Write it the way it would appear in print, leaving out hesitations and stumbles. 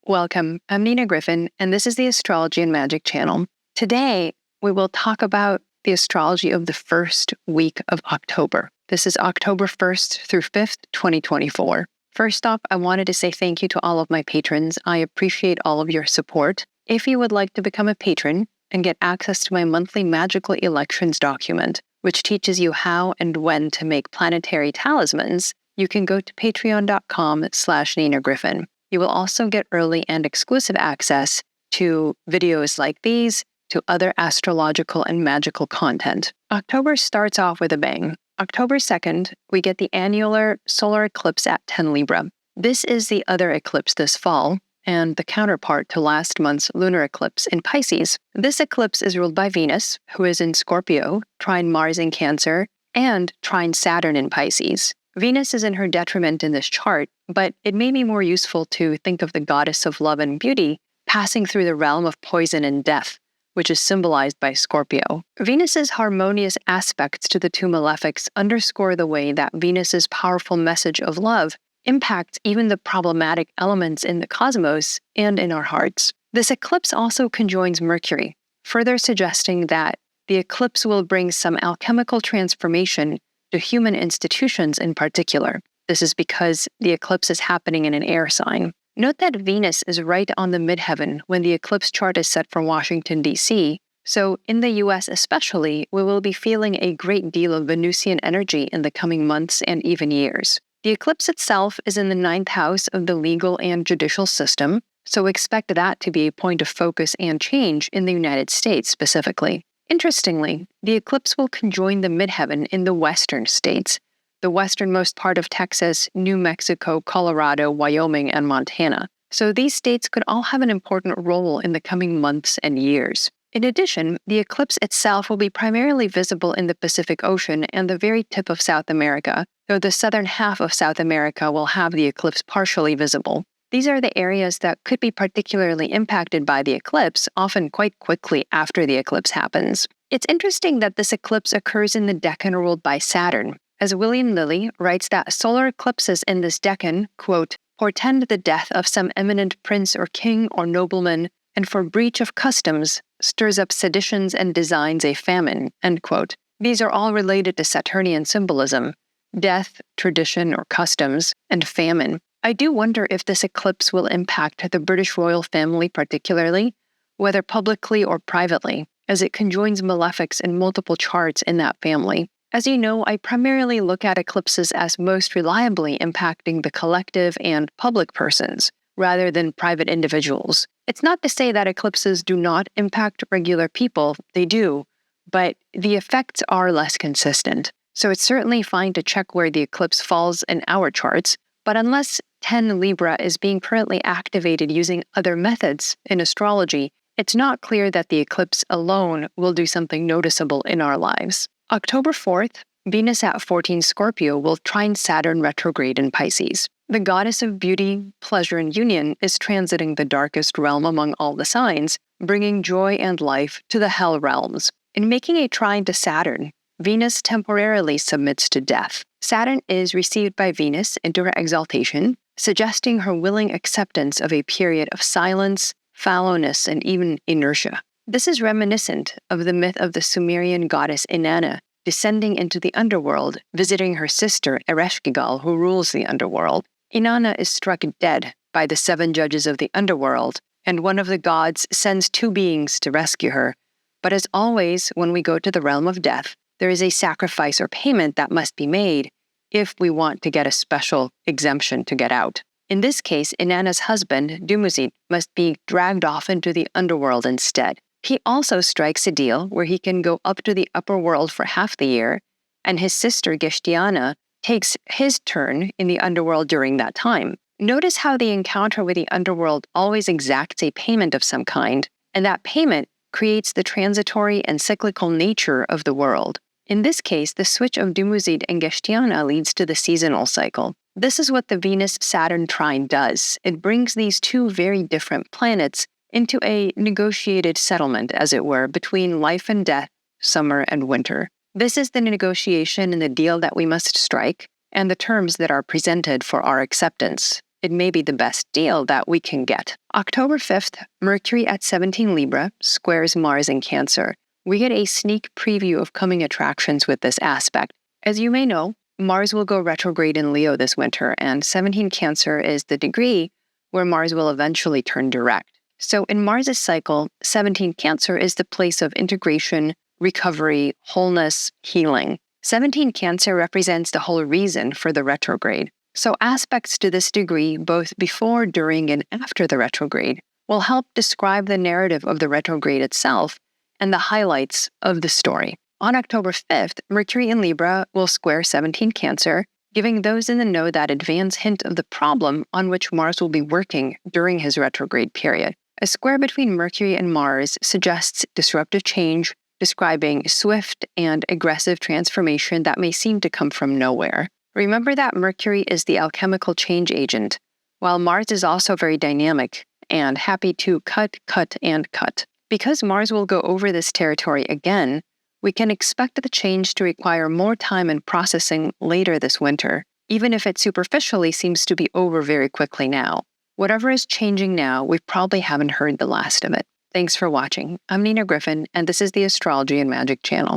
Welcome. I'm Nina Gryphon, and this is the Astrology and Magic channel. Today, we will talk about the astrology of the first week of October. This is October 1st through 5th, 2024. First off, I wanted to say thank you to all of my patrons. I appreciate all of your support. If you would like to become a patron and get access to my monthly magical elections document, which teaches you how and when to make planetary talismans, you can go to patreon.com/Nina Gryphon. You will also get early and exclusive access to videos like these, to other astrological and magical content. October starts off with a bang. October 2nd, we get the annular solar eclipse at 10 Libra. This is the other eclipse this fall, and the counterpart to last month's lunar eclipse in Pisces. This eclipse is ruled by Venus, who is in Scorpio, trine Mars in Cancer, and trine Saturn in Pisces. Venus is in her detriment in this chart, but it may be more useful to think of the goddess of love and beauty passing through the realm of poison and death, which is symbolized by Scorpio. Venus's harmonious aspects to the two malefics underscore the way that Venus's powerful message of love impacts even the problematic elements in the cosmos and in our hearts. This eclipse also conjoins Mercury, further suggesting that the eclipse will bring some alchemical transformation to human institutions in particular. This is because the eclipse is happening in an air sign. Note that Venus is right on the midheaven when the eclipse chart is set for Washington, D.C., so in the U.S. especially, we will be feeling a great deal of Venusian energy in the coming months and even years. The eclipse itself is in the 9th house of the legal and judicial system, so expect that to be a point of focus and change in the United States specifically. Interestingly, the eclipse will conjoin the midheaven in the western states, the westernmost part of Texas, New Mexico, Colorado, Wyoming, and Montana. So these states could all have an important role in the coming months and years. In addition, the eclipse itself will be primarily visible in the Pacific Ocean and the very tip of South America, though the southern half of South America will have the eclipse partially visible. These are the areas that could be particularly impacted by the eclipse, often quite quickly after the eclipse happens. It's interesting that this eclipse occurs in the decan ruled by Saturn, as William Lilly writes that solar eclipses in this decan, quote, portend the death of some eminent prince or king or nobleman, and for breach of customs, stirs up seditions and designs a famine, end quote. These are all related to Saturnian symbolism, death, tradition or customs, and famine. I do wonder if this eclipse will impact the British royal family particularly, whether publicly or privately, as it conjoins malefics in multiple charts in that family. As you know, I primarily look at eclipses as most reliably impacting the collective and public persons, rather than private individuals. It's not to say that eclipses do not impact regular people, they do, but the effects are less consistent. So it's certainly fine to check where the eclipse falls in our charts, but unless 10 Libra is being currently activated using other methods in astrology, it's not clear that the eclipse alone will do something noticeable in our lives. October 4th, Venus at 14 Scorpio will trine Saturn retrograde in Pisces. The goddess of beauty, pleasure, and union is transiting the darkest realm among all the signs, bringing joy and life to the hell realms. In making a trine to Saturn, Venus temporarily submits to death. Saturn is received by Venus into her exaltation, suggesting her willing acceptance of a period of silence, fallowness, and even inertia. This is reminiscent of the myth of the Sumerian goddess Inanna descending into the underworld, visiting her sister Ereshkigal, who rules the underworld. Inanna is struck dead by the 7 judges of the underworld, and one of the gods sends 2 beings to rescue her. But as always, when we go to the realm of death, there is a sacrifice or payment that must be made if we want to get a special exemption to get out. In this case, Inanna's husband, Dumuzid, must be dragged off into the underworld instead. He also strikes a deal where he can go up to the upper world for half the year, and his sister Gishtiana takes his turn in the underworld during that time. Notice how the encounter with the underworld always exacts a payment of some kind, and that payment creates the transitory and cyclical nature of the world. In this case, the switch of Dumuzid and Gishtiana leads to the seasonal cycle. This is what the Venus-Saturn trine does. It brings these 2 very different planets into a negotiated settlement, as it were, between life and death, summer and winter. This is the negotiation and the deal that we must strike, and the terms that are presented for our acceptance. it may be the best deal that we can get. October 5th, Mercury at 17 Libra squares Mars in Cancer. We get a sneak preview of coming attractions with this aspect. As you may know, Mars will go retrograde in Leo this winter, and 17 Cancer is the degree where Mars will eventually turn direct. So in Mars's cycle, 17 Cancer is the place of integration, recovery, wholeness, healing. 17 Cancer represents the whole reason for the retrograde. So aspects to this degree, both before, during, and after the retrograde, will help describe the narrative of the retrograde itself and the highlights of the story. On October 5th, Mercury in Libra will square 17 Cancer, giving those in the know that advance hint of the problem on which Mars will be working during his retrograde period. A square between Mercury and Mars suggests disruptive change, describing swift and aggressive transformation that may seem to come from nowhere. Remember that Mercury is the alchemical change agent, while Mars is also very dynamic and happy to cut, and cut. Because Mars will go over this territory again, we can expect the change to require more time and processing later this winter, even if it superficially seems to be over very quickly now. Whatever is changing now, we probably haven't heard the last of it. Thanks for watching. I'm Nina Gryphon, and this is the Astrology and Magic channel.